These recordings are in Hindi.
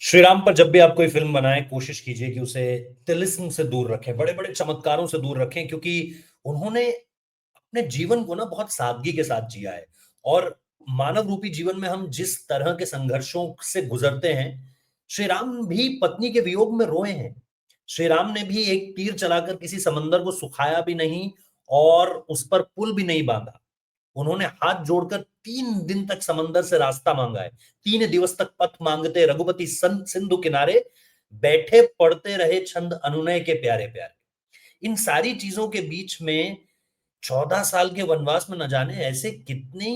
श्री राम पर जब भी आप कोई फिल्म बनाएं, कोशिश कीजिए कि उसे तिलिस्म से दूर रखें, बड़े-बड़े चमत्कारों से दूर रखें, क्योंकि उन्होंने अपने जीवन को ना बहुत सादगी के साथ जिया है। और मानव रूपी जीवन में हम जिस तरह के संघर्षों से गुजरते हैं, श्री राम भी पत्नी के वियोग में रोए हैं। श्री राम ने भी एक तीर चलाकर किसी समंदर को सुखाया भी नहीं और उस पर पुल भी नहीं बांधा। उन्होंने हाथ जोड़कर 3 दिन तक समंदर से रास्ता मांगा है। 3 दिवस तक पथ मांगते रघुपति सिंधु किनारे बैठे पढ़ते रहे छंद अनुनय के प्यारे प्यारे। इन सारी चीजों के बीच में 14 साल के वनवास में न जाने ऐसे कितने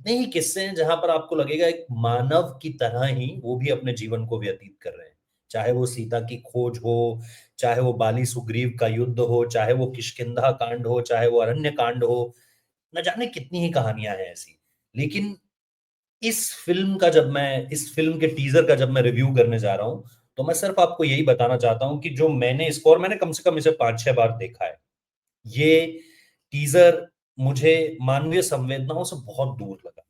ही किस्से हैं जहां पर आपको लगेगा एक मानव की तरह ही वो भी अपने जीवन को व्यतीत कर रहे हैं। चाहे वो सीता की खोज हो, चाहे वो बाली सुग्रीव का युद्ध हो, चाहे वो किष्किंधा कांड हो, चाहे वो अरण्य कांड हो, न जाने कितनी ही कहानियां हैं ऐसी। लेकिन इस फिल्म के टीजर का जब मैं रिव्यू करने जा रहा हूं, तो मैं सिर्फ आपको यही बताना चाहता हूं कि जो मैंने इसको, और मैंने कम से कम इसे 5-6 बार देखा है, ये टीजर मुझे मानवीय संवेदनाओं से बहुत दूर लगा।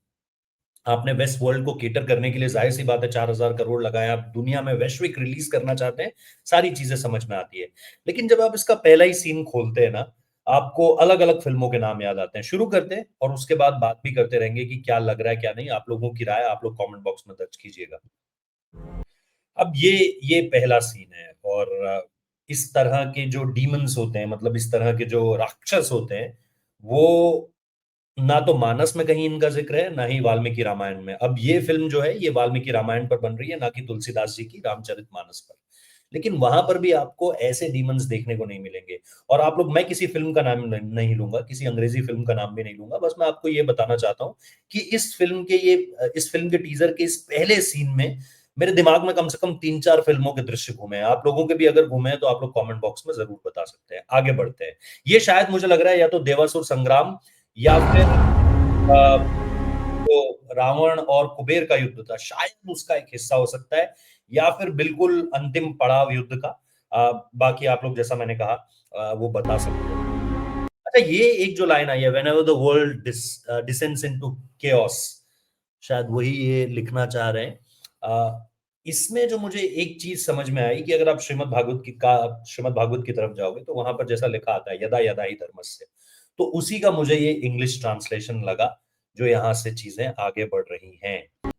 आपने वेस्ट वर्ल्ड को केटर करने के लिए जाहिर सी बात है 4,000 करोड़ लगाए, आप दुनिया में वैश्विक रिलीज करना चाहते हैं, सारी चीजें समझ में आती है। लेकिन जब आप इसका पहला ही सीन खोलते हैं ना, आपको अलग अलग फिल्मों के नाम याद आते हैं। शुरू करते हैं और उसके बाद बात भी करते रहेंगे कि क्या लग रहा है क्या नहीं। आप लोगों की राय आप लोग कमेंट बॉक्स में दर्ज कीजिएगा। अब ये पहला सीन है। और इस तरह के जो डीमंस होते हैं, मतलब इस तरह के जो राक्षस होते हैं, वो ना तो मानस में कहीं इनका जिक्र है, ना ही वाल्मीकि रामायण में। अब ये फिल्म जो है, ये वाल्मीकि रामायण पर बन रही है, ना कि तुलसीदास जी की रामचरितमानस पर। लेकिन वहां पर भी आपको ऐसे डीमंस देखने को नहीं मिलेंगे। और आप लोग, मैं किसी फिल्म का नाम नहीं लूंगा, किसी अंग्रेजी फिल्म का नाम भी नहीं लूंगा, बस मैं आपको ये बताना चाहता हूँ कि इस फिल्म के टीजर के इस पहले सीन में मेरे दिमाग में कम से कम 3-4 फिल्मों के दृश्य घूमे हैं। आप लोगों के भी अगर घूमे हैं तो आप लोग कमेंट बॉक्स में जरूर बता सकते हैं। आगे बढ़ते हैं। ये शायद मुझे लग रहा है या तो देवासुर संग्राम, या फिर तो रावण और कुबेर का युद्ध था, शायद उसका एक हिस्सा हो सकता है, या फिर बिल्कुल अंतिम पड़ाव युद्ध का। बाकी आप लोग, जैसा मैंने कहा, वो बता सकते हैं। अच्छा, ये एक जो लाइन आई है, whenever the world descends into chaos, शायद वही ये लिखना चाह रहे हैं। इसमें जो मुझे एक चीज समझ में आई कि अगर आप श्रीमद् भागवत की तरफ जाओगे तो वहां पर जैसा लिखा आता है, यदा यदा ही धर्मस्य, तो उसी का मुझे ये इंग्लिश ट्रांसलेशन लगा, जो यहाँ से चीजें आगे बढ़ रही हैं।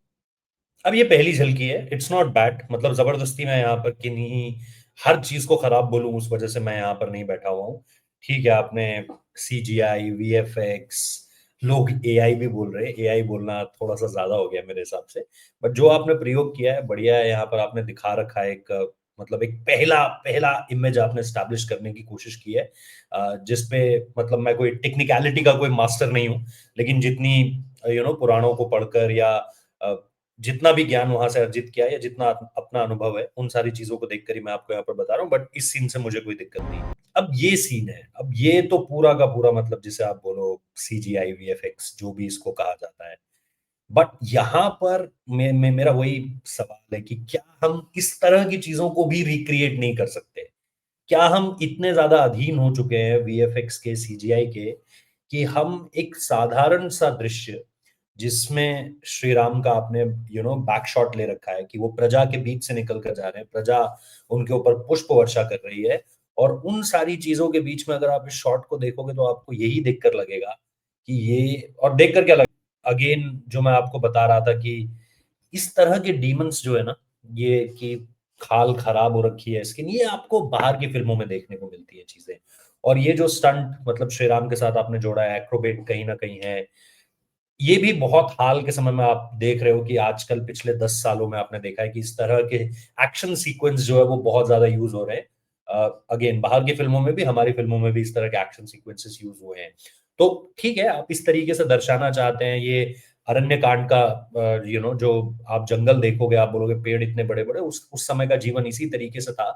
अब ये पहली झलकी है, इट्स नॉट बैड, मतलब जबरदस्ती मैं यहाँ पर किन्हीं हर चीज को खराब बोलूं उस वजह से मैं यहाँ पर नहीं बैठा हुआ हूँ। ठीक है, आपने सीजीआई, वीएफएक्स, लोग एआई भी बोल रहे हैं, एआई बोलना थोड़ा सा ज्यादा हो गया मेरे हिसाब से। बट जो आपने प्रयोग किया है बढ़िया है। यहाँ पर आपने दिखा रखा है एक, मतलब एक पहला पहला इमेज आपने स्टैब्लिश करने की कोशिश की है, जिसपे, मतलब मैं कोई टेक्निकलिटी का कोई मास्टर नहीं हूँ, लेकिन जितनी पुराणों को पढ़कर या अ, जितना भी ज्ञान वहां से अर्जित किया है, या जितना अपना अनुभव है, उन सारी चीजों को देखकर ही मैं आपको यहाँ पर बता रहा हूँ। बट इस सीन से मुझे कोई दिक्कत नहीं है। अब ये सीन है, अब ये तो पूरा का पूरा, मतलब जिसे आप बोलो सीजीआई, वीएफएक्स, जो भी इसको कहा जाता है। बट यहाँ पर मेरा वही सवाल है कि क्या हम इस तरह की चीजों को भी रिक्रिएट नहीं कर सकते? क्या हम इतने ज्यादा अधीन हो चुके हैं वीएफएक्स के, सीजीआई के, कि हम एक साधारण सा दृश्य, जिसमें श्री राम का आपने बैक शॉट ले रखा है कि वो प्रजा के बीच से निकल कर जा रहे हैं, प्रजा उनके ऊपर पुष्प वर्षा कर रही है, और उन सारी चीजों के बीच में अगर आप इस शॉट को देखोगे तो आपको यही देखकर लगेगा कि ये, और देखकर क्या लगेगा, अगेन जो मैं आपको बता रहा था कि इस तरह के डीमंस जो है ना, ये कि खाल खराब हो रखी है स्किन, ये आपको बाहर की फिल्मों में देखने को मिलती है चीजें। और ये जो स्टंट, मतलब श्री राम के साथ आपने जोड़ा है, एक्रोबेट कहीं ना कहीं है, ये भी बहुत हाल के समय में आप देख रहे हो कि आजकल पिछले 10 सालों में आपने देखा है कि इस तरह के एक्शन सीक्वेंस जो है वो बहुत ज्यादा यूज हो रहे हैं। अगेन, बाहर की फिल्मों में भी, हमारी फिल्मों में भी इस तरह के एक्शन सीक्वेंसेस यूज हुए हैं। तो ठीक है, आप इस तरीके से दर्शाना चाहते हैं ये अरण्य कांड का, जो आप जंगल देखोगे, आप बोलोगे पेड़ इतने बड़े बड़े, उस समय का जीवन इसी तरीके से था।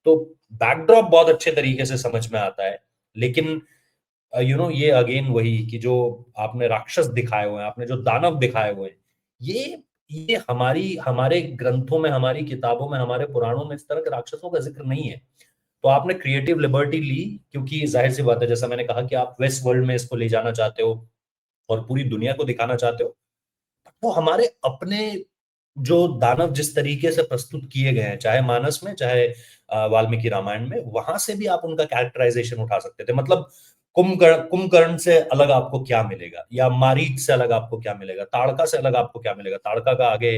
तो बैकड्रॉप बहुत अच्छे तरीके से समझ में आता है। लेकिन ये अगेन वही कि जो आपने राक्षस दिखाए हुए हैं, आपने जो दानव दिखाए हुए हैं, ये हमारे ग्रंथों में, हमारी किताबों में, हमारे पुराणों में इस तरह के राक्षसों का जिक्र नहीं है। तो आपने क्रिएटिव लिबर्टी ली, क्योंकि जाहिर सी बात है, जैसा मैंने कहा कि आप वेस्ट वर्ल्ड में इसको ले जाना चाहते हो और पूरी दुनिया को दिखाना चाहते हो। वो हमारे अपने जो दानव जिस तरीके से प्रस्तुत किए गए हैं, चाहे मानस में, चाहे वाल्मीकि रामायण में, वहां से भी आप उनका कैरेक्टराइजेशन उठा सकते थे। मतलब कुंभकर्ण से अलग आपको क्या मिलेगा, या मारीच से अलग आपको क्या मिलेगा, ताड़का से अलग आपको क्या मिलेगा। ताड़का का आगे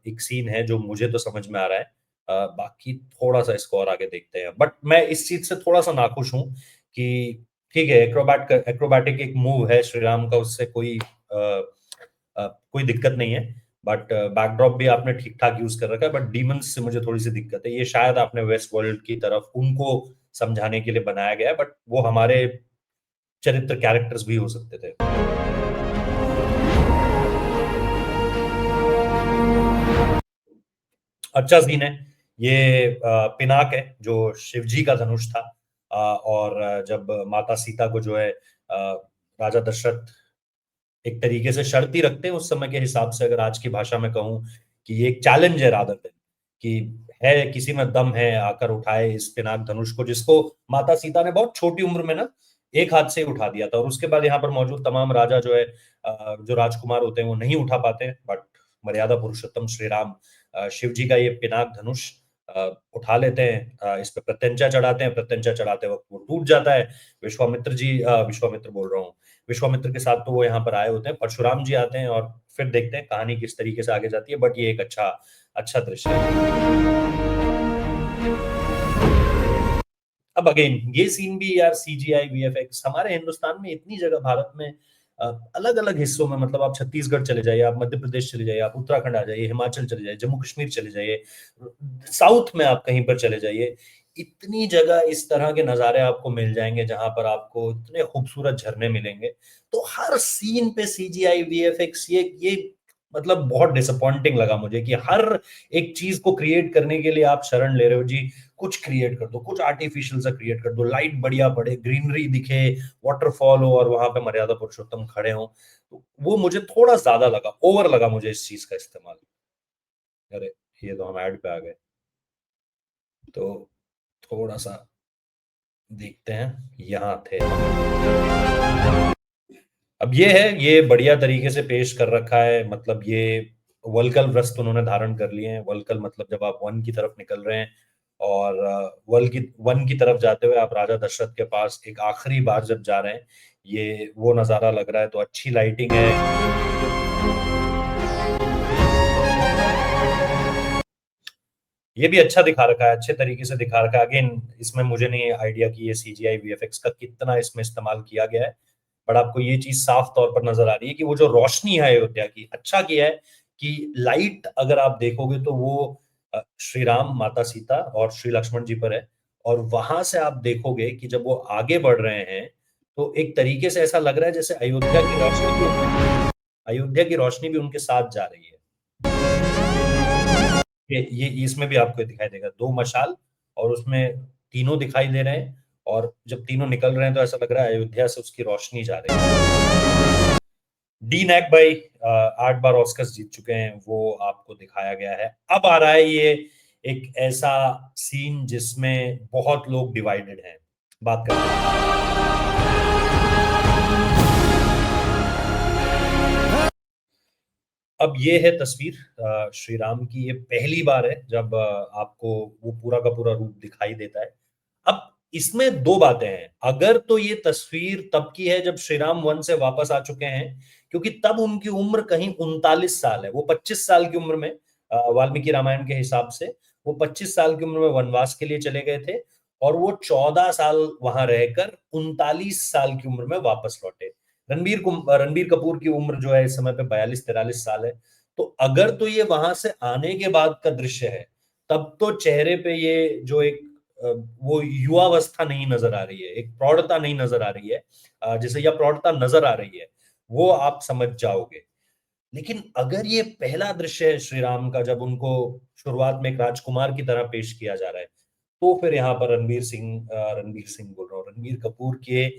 एक सीन है जो मुझे तो समझ में आ रहा है। बाकी थोड़ा सा इसको और आगे देखते हैं, बट मैं इस चीज से थोड़ा सा नाखुश हूं कि ठीक है, एक्रोबैटिक एक मूव है श्री राम का, उससे कोई दिक्कत नहीं है। बट बैकड्रॉप भी आपने ठीक ठाक यूज कर रखा है, बट डीमंस से मुझे थोड़ी सी दिक्कत है। ये शायद आपने वेस्ट वर्ल्ड की तरफ उनको समझाने के लिए बनाया गया है, बट वो हमारे चरित्र कैरेक्टर्स भी हो सकते थे। अच्छा सीन है ये। पिनाक है जो शिव जी का धनुष था। और जब माता सीता को जो है राजा दशरथ एक तरीके से शर्त ही रखते हैं उस समय के हिसाब से, अगर आज की भाषा में कहूं कि ये एक चैलेंज है रादर देन कि है किसी में दम है आकर उठाए इस पिनाक धनुष को, जिसको माता सीता ने बहुत छोटी उम्र में ना एक हाथ से ही उठा दिया था। और उसके बाद यहाँ पर मौजूद तमाम राजा जो है जो राजकुमार होते हैं वो नहीं उठा पाते हैं, बट मर्यादा पुरुषोत्तम श्री राम शिव जी का ये पिनाक धनुष उठा लेते हैं। इस पे प्रत्यंचा चढ़ाते हैं, प्रत्यंचा चढ़ाते वक्त वो टूट जाता है। विश्वामित्र बोल रहा हूँ, विश्वामित्र के साथ तो वो यहाँ पर आए होते हैं, परशुराम जी आते हैं, और फिर देखते हैं कहानी किस तरीके से आगे जाती है। बट ये एक अच्छा अच्छा दृश्य है। अब अगेन ये सीन भी यार, सीजीआई वीएफएक्स हमारे हिंदुस्तान में इतनी जगह, भारत में अलग अलग हिस्सों में, मतलब आप छत्तीसगढ़ चले जाइए, आप मध्य प्रदेश चले जाइए, आप उत्तराखंड आ जाइए, हिमाचल चले जाइए, जम्मू कश्मीर चले जाइए, साउथ में आप कहीं पर चले जाइए, इतनी जगह इस तरह के नजारे आपको मिल जाएंगे जहां पर आपको इतने खूबसूरत झरने मिलेंगे। तो हर सीन पे सीजीआई वीएफएक्स, ये मतलब बहुत डिसअपॉइंटिंग लगा मुझे कि हर एक चीज को क्रिएट करने के लिए आप शरण ले रहे हो जी, कुछ क्रिएट कर दो, कुछ आर्टिफिशियल सा क्रिएट कर दो, लाइट बढ़िया पड़े, ग्रीनरी दिखे, वाटरफॉल हो, और वहां पे मर्यादा पुरुषोत्तम खड़े हो। तो वो मुझे थोड़ा ज्यादा लगा, ओवर लगा मुझे इस चीज का इस्तेमाल। अरे, ये तो हम ऐड पे आ गए, तो थोड़ा सा देखते हैं, यहाँ थे हम। अब ये है, ये बढ़िया तरीके से पेश कर रखा है। मतलब ये वल्कल वस्त्र उन्होंने धारण कर लिए हैं। वल्कल मतलब जब आप वन की तरफ निकल रहे हैं, और वन की तरफ जाते हुए आप राजा दशरथ के पास एक आखिरी बार जब जा रहे हैं, ये वो नजारा लग रहा है। तो अच्छी लाइटिंग है। ये भी अच्छा दिखा रखा है, अच्छे तरीके से दिखा रखा है। अगेन इसमें मुझे नहीं आइडिया कि ये सीजीआई वीएफएक्स का कितना इसमें इस्तेमाल किया गया है, बट आपको ये चीज साफ तौर पर नजर आ रही है कि वो जो रोशनी है अयोध्या की, अच्छा किया है कि लाइट अगर आप देखोगे तो वो श्री राम, माता सीता और श्री लक्ष्मण जी पर है। और वहां से आप देखोगे कि जब वो आगे बढ़ रहे हैं, तो एक तरीके से ऐसा लग रहा है जैसे अयोध्या की रोशनी भी उनके साथ जा रही है। ये इसमें भी आपको दिखाई देगा, दो मशाल, और उसमें तीनों दिखाई दे रहे हैं। और जब तीनों निकल रहे हैं तो ऐसा लग रहा है अयोध्या से उसकी रोशनी जा रही है। डी नैक भाई 8 बार ऑस्कर्स जीत चुके हैं, वो आपको दिखाया गया है। अब आ रहा है ये एक ऐसा सीन जिसमें बहुत लोग डिवाइडेड हैं, बात करते हैं। अब ये है तस्वीर श्री राम की। ये पहली बार है जब आपको वो पूरा का पूरा रूप दिखाई देता है। अब इसमें दो बातें हैं। अगर तो ये तस्वीर तब की है जब श्री राम वन से वापस आ चुके हैं, क्योंकि तब उनकी उम्र कहीं 39 साल है। वो 25 साल की उम्र में वाल्मीकि रामायण के हिसाब से वो 25 साल की उम्र में वनवास के लिए चले गए थे, और वो 14 साल वहां रहकर 39 साल की उम्र में वापस लौटे। रणबीर कपूर की उम्र जो है इस समय पे 42-43 साल है। तो अगर तो ये वहां से आने के बाद का दृश्य है, तब तो चेहरे पे ये जो एक अ, वो युवावस्था नहीं नजर आ रही है, एक प्रौढ़ता नहीं नजर आ रही है, जिसे या प्रौढ़ता नजर आ रही है, वो आप समझ जाओगे। लेकिन अगर ये पहला दृश्य है श्री राम का, जब उनको शुरुआत में एक राजकुमार की तरह पेश किया जा रहा है, तो फिर यहाँ पर रणवीर सिंह बोल रहा हूँ, रणवीर कपूर के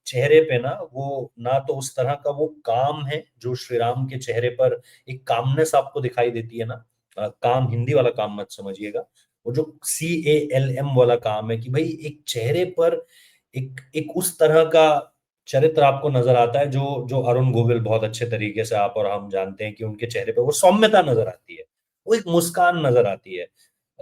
चेहरे पे ना, वो ना तो उस तरह का वो काम है जो श्री राम के चेहरे पर एक कामनेस आपको दिखाई देती है ना। काम हिंदी वाला काम मत समझिएगा, वो जो CALM वाला काम है कि भाई एक चेहरे पर एक एक उस तरह का चरित्र आपको नज़र आता है जो जो अरुण गोविल बहुत अच्छे तरीके से आप और हम जानते हैं कि उनके चेहरे पे वो सौम्यता नज़र आती है, वो एक मुस्कान नज़र आती है।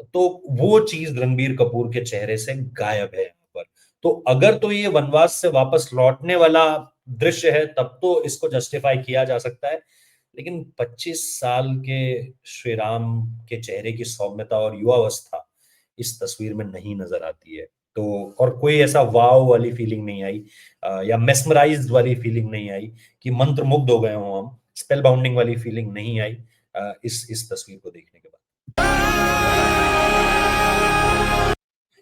तो वो चीज़ रणबीर कपूर के चेहरे से गायब है यहाँ पर। तो अगर तो ये वनवास से वापस लौटने वाला दृश्य है, तब तो इसको जस्टिफाई किया जा सकता है। लेकिन 25 साल के श्री राम के चेहरे की सौम्यता और युवावस्था इस तस्वीर में नहीं नज़र आती है। तो और कोई ऐसा वाव वाली फीलिंग नहीं आई, या मेस्मराइज्ड वाली फीलिंग नहीं आई कि मंत्रमुग्ध हो गए हों हम, स्पेल बाउंडिंग वाली फीलिंग नहीं आई इस तस्वीर को देखने के बाद।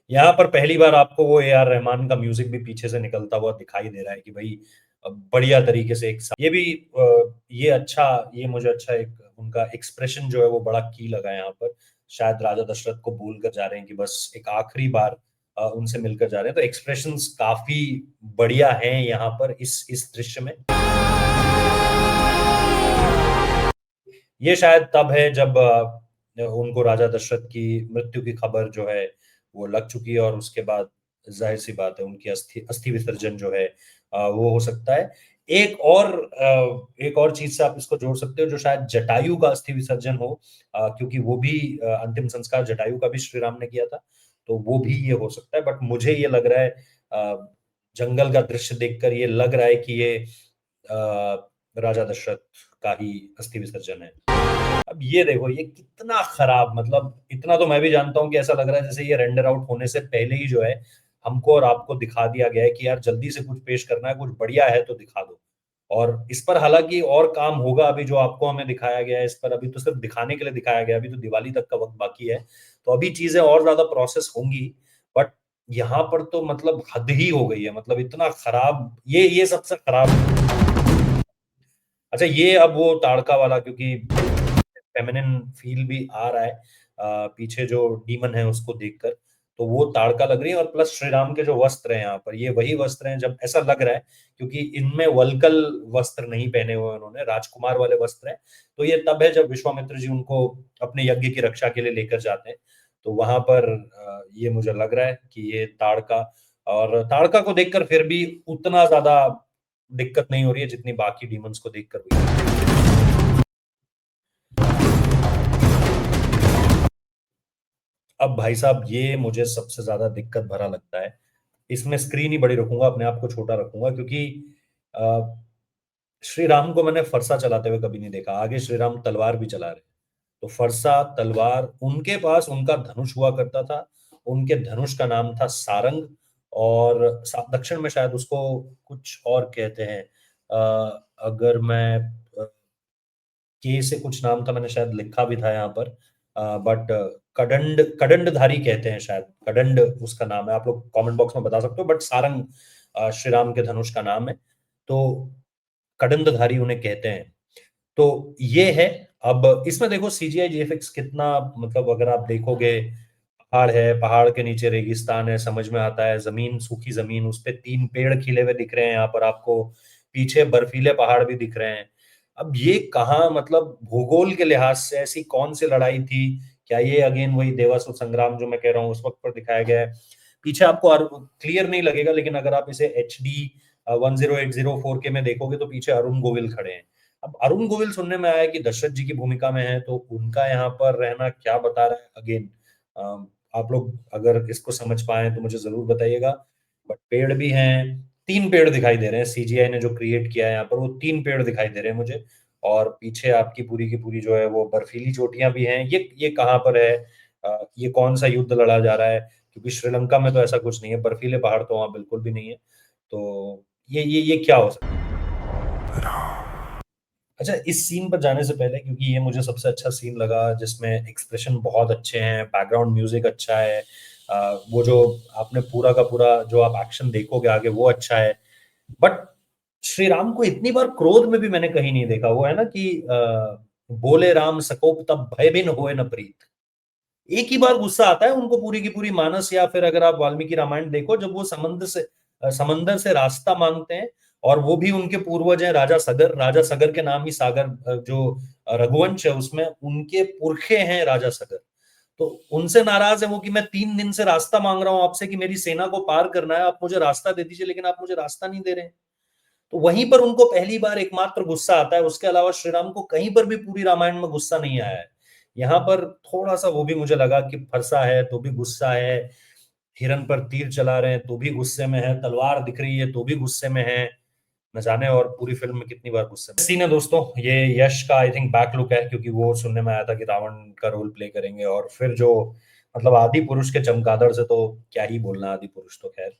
यहाँ पर पहली बार आपको वो ए आर रहमान का म्यूजिक भी पीछे से निकलता हुआ दिखाई दे रहा है कि भाई बढ़िया तरीके से एक ये भी ये अच्छा, ये मुझे अच्छा एक उनका एक्सप्रेशन जो है वो बड़ा की लगा यहाँ पर। शायद राजा दशरथ को भूल कर जा रहे हैं कि बस एक आखिरी बार उनसे मिलकर जा रहे हैं, तो एक्सप्रेशंस काफी बढ़िया हैं यहाँ पर इस दृश्य में। ये शायद तब है जब उनको राजा दशरथ की मृत्यु की खबर जो है वो लग चुकी है, और उसके बाद जाहिर सी बात है उनकी अस्थि अस्थि विसर्जन जो है वो हो सकता है। एक और चीज से आप इसको जोड़ सकते हो, जो शायद जटायु का अस्थि विसर्जन हो, क्योंकि वो भी अंतिम संस्कार जटायु का भी श्री राम ने किया था, तो वो भी ये हो सकता है। बट मुझे ये लग रहा है जंगल का दृश्य देखकर ये लग रहा है कि ये राजा दशरथ का ही अस्थि विसर्जन है। अब ये देखो ये कितना खराब, मतलब इतना तो मैं भी जानता हूँ कि ऐसा लग रहा है जैसे ये रेंडर आउट होने से पहले ही जो है हमको और आपको दिखा दिया गया है कि यार जल्दी से कुछ पेश करना है, कुछ बढ़िया है तो दिखा दो। और इस पर हालांकि और काम होगा, अभी जो आपको हमें दिखाया गया है इस पर अभी तो सिर्फ दिखाने के लिए दिखाया गया है, अभी तो दिवाली तक का वक्त बाकी है, तो अभी चीजें और ज्यादा प्रोसेस होंगी। बट यहाँ पर तो मतलब हद ही हो गई है, मतलब इतना खराब, ये सबसे खराब। अच्छा, ये अब वो ताड़का वाला, क्योंकि फेमिनिन फील भी आ रहा है पीछे जो डीमन है उसको देखकर, तो वो ताड़का लग रही है। और प्लस श्री राम के जो वस्त्र हैं यहाँ पर, ये वही वस्त्र हैं, जब ऐसा लग रहा है क्योंकि इनमें वल्कल वस्त्र नहीं पहने हुए उन्होंने, राजकुमार वाले वस्त्र हैं। तो ये तब है जब विश्वामित्र जी उनको अपने यज्ञ की रक्षा के लिए लेकर जाते हैं, तो वहां पर ये मुझे लग रहा है कि ये ताड़का, और ताड़का को देखकर फिर भी उतना ज्यादा दिक्कत नहीं हो रही है जितनी बाकी डीमंस को देखकर हुई। अब भाई साहब ये मुझे सबसे ज्यादा दिक्कत भरा लगता है। इसमें स्क्रीन ही बड़ी रखूंगा, अपने आप को छोटा रखूंगा, क्योंकि अ, श्री राम को मैंने फरसा चलाते हुए कभी नहीं देखा। आगे श्री राम तलवार भी चला रहे हैं, तो फरसा तलवार उनके पास, उनका धनुष हुआ करता था, उनके धनुष का नाम था सारंग। और दक्षिण में शायद उसको कुछ और कहते हैं, अगर मैं के से कुछ नाम था, मैंने शायद लिखा भी था यहाँ पर, बट कडंडधारी कहते हैं शायद, कडंड उसका नाम है, आप लोग कमेंट बॉक्स में बता सकते हो, बट सारंग श्री राम के धनुष का नाम है, तो कडंडधारी उन्हें कहते हैं। तो ये है। अब इसमें देखो सीजीआई जीएफएक्स कितना, मतलब अगर आप देखोगे, पहाड़ है, पहाड़ के नीचे रेगिस्तान है, समझ में आता है, जमीन सूखी जमीन, उस पे 3 पेड़ खिले हुए दिख रहे हैं यहाँ पर आपको, पीछे बर्फीले पहाड़ भी दिख रहे हैं। अब ये कहाँ, मतलब भूगोल के लिहाज से ऐसी कौन सी लड़ाई थी? क्या ये अगेन वही देवासुर संग्राम जो मैं कह रहा हूँ उस वक्त पर दिखाया गया है? पीछे आपको क्लियर नहीं लगेगा, लेकिन अगर आप इसे HD 1080 4K में देखोगे तो पीछे अरुण गोविल खड़े हैं। अब अरुण गोविल सुनने में आया कि दशरथ जी की भूमिका में है, तो उनका यहाँ पर रहना क्या बता रहा है? अगेन आप लोग अगर इसको समझ पाए तो मुझे जरूर बताइएगा। बट पेड़ भी हैं, 3 पेड़ दिखाई दे रहे हैं, सीजीआई ने जो क्रिएट किया है यहाँ पर, वो 3 पेड़ दिखाई दे रहे हैं मुझे। और पीछे आपकी पूरी की पूरी जो है वो बर्फीली चोटियां भी हैं। ये कहाँ पर है? ये कौन सा युद्ध लड़ा जा रहा है? क्योंकि श्रीलंका में तो ऐसा कुछ नहीं है, बर्फीले पहाड़ तो वहां बिल्कुल भी नहीं है। तो ये क्या हो सकता है? अच्छा, इस सीन पर जाने से पहले, क्योंकि ये मुझे सबसे अच्छा सीन लगा जिसमें एक्सप्रेशन बहुत अच्छे हैं, बैकग्राउंड म्यूजिक अच्छा है, वो जो आपने पूरा का पूरा जो आप एक्शन देखोगे आगे वो अच्छा है। बट श्री राम को इतनी बार क्रोध में भी मैंने कहीं नहीं देखा। वो है ना कि बोले राम सकोप तब भय बिन होए न प्रीत। एक ही बार गुस्सा आता है उनको, पूरी की पूरी मानस, या फिर अगर आप वाल्मीकि रामायण देखो, जब वो समंदर से रास्ता मांगते हैं, और वो भी उनके पूर्वज हैं राजा सगर के नाम ही सागर, जो रघुवंश है उसमें उनके पुरखे हैं राजा सगर। तो उनसे नाराज है वो कि मैं 3 दिन से रास्ता मांग रहा हूं आपसे कि मेरी सेना को पार करना है, आप मुझे रास्ता दे दीजिए, लेकिन आप मुझे रास्ता नहीं दे रहे हैं। तो वहीं पर उनको पहली बार एकमात्र गुस्सा आता है, उसके अलावा श्री राम को कहीं पर भी पूरी रामायण में गुस्सा नहीं आया है। यहाँ पर थोड़ा-सा वो भी मुझे लगा कि फरसा है, तो भी गुस्सा है, हिरन पर तीर चला रहे हैं, तो भी गुस्से में है, तलवार दिख रही है, तो भी गुस्से में है। न जाने और पूरी फ़िल्म में कितनी बार गुस्से में सीन है दोस्तों, ये यश का आई थिंक बैक लुक है क्योंकि वो सुनने में आया था कि रावण का रोल प्ले करेंगे और फिर जो मतलब आदिपुरुष के चमगादड़ से तो क्या ही बोलना आदिपुरुष तो ख़ैर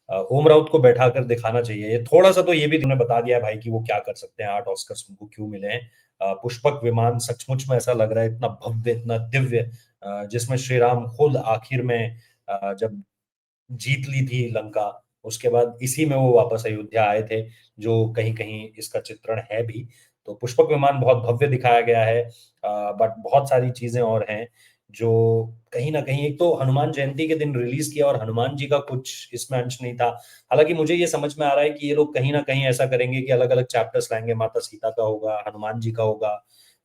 ओम राउत को बैठाकर दिखाना चाहिए। ये थोड़ा-सा तो ये भी उन्होंने बता दिया है भाई कि वो क्या कर सकते हैं, 8 ऑस्कर्स उनको क्यों मिले हैं। पुष्पक विमान सचमुच में ऐसा लग रहा है इतना भव्य, इतना दिव्य जिसमें श्री राम खुद आखिर में जब जीत ली थी लंका, उसके बाद इसी में वो वापस अयोध्या आए थे, जो कहीं-कहीं इसका चित्रण है भी। तो पुष्पक विमान बहुत भव्य दिखाया गया है बट बहुत सारी चीज़ें और हैं, जो कहीं न कहीं एक तो हनुमान जयंती के दिन रिलीज़ किया और हनुमान जी का कुछ इसमें अंश नहीं था। हालाँकि मुझे ये समझ में आ रहा है कि ये लोग कहीं न कहीं ऐसा करेंगे कि अलग-अलग चैप्टर्स लाएँगे, माता सीता का होगा, हनुमान जी का होगा,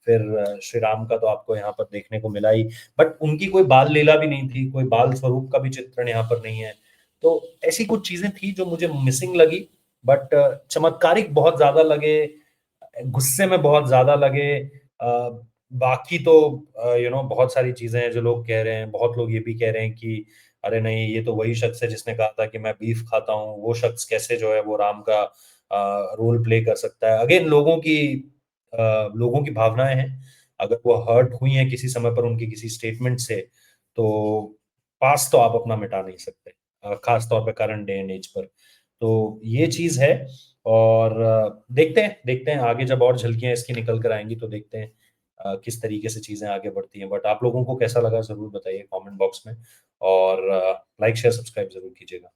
फिर श्री राम का तो आपको यहाँ पर देखने को मिला ही। बट उनकी कोई बाल लीला भी नहीं थी, कोई बाल स्वरूप का भी चित्रण यहाँ पर नहीं है। तो ऐसी कुछ चीज़ें थी जो मुझे मिसिंग लगी बट चमत्कारिक बहुत ज़्यादा लगे, गुस्से में बहुत ज़्यादा लगे। बाकी तो बहुत सारी चीज़ें हैं जो लोग कह रहे हैं, बहुत लोग ये भी कह रहे हैं कि अरे नहीं, ये तो वही शख्स है जिसने कहा था कि मैं बीफ खाता हूँ, वो शख्स कैसे जो है वो राम का रोल प्ले कर सकता है। अगेन लोगों की भावनाएँ हैं, अगर वो हर्ट हुई हैं किसी समय पर उनके किसी स्टेटमेंट से, तो पास्ट तो आप अपना मिटा नहीं सकते। खास तौर पे current day and as per. तो ये चीज़ है और देखते हैं आगे जब और झलकियाँ इसकी निकल कर आएँगी तो देखते हैं किस तरीके से चीज़ें आगे बढ़ती हैं। बट आप लोगों को कैसा लगा ज़रूर बताइए कमेंट बॉक्स में और लाइक, शेयर, सब्सक्राइब ज़रूर कीजिएगा।